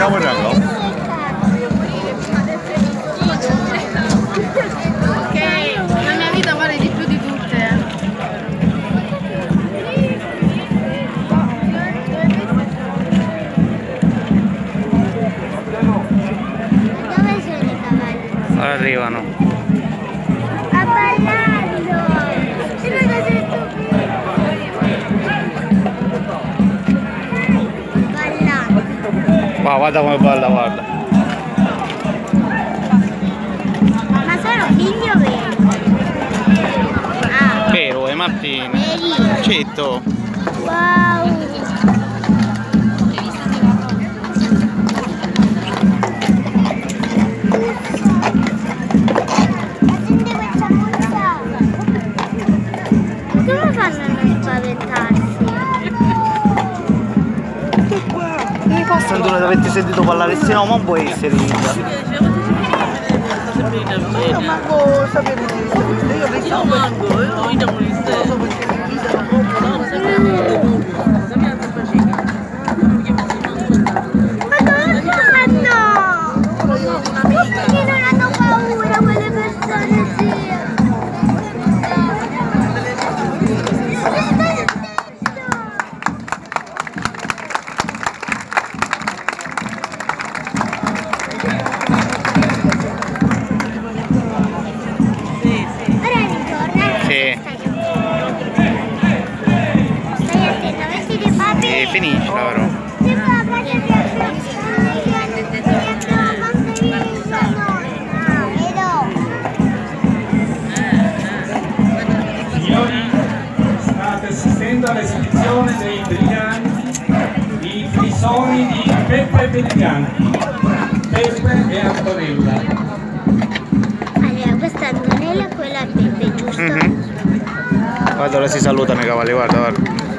Andiamo in angolo. Ok, la mia vita vale di più di tutte. Dove sono i cavalli? Arrivano. A ballando! Ballando. Wow, guarda come balla, guarda. Ma sono figli o veri? Ah, Vero, è Martino. veri. Cetto. Wow. Come fanno a non spaventarsi? Sento, non avete sentito parlare, se no non può essere. Io manco sapevo di questo, io pensavo Ma come fanno? Perché non hanno paura quelle persone sì? Ora ritorna. Sì. Stai attento, metti dei papi. E finisce però. Sì, papà, che ti Signori, state assistendo all'esibizione dei brillanti, i frisoni di Peppe Brillanti, Peppe e Antonella. Allora, questa è Antonella e quella è Peppe, giusto? Guarda, ora si salutano i cavalli, guarda, guarda.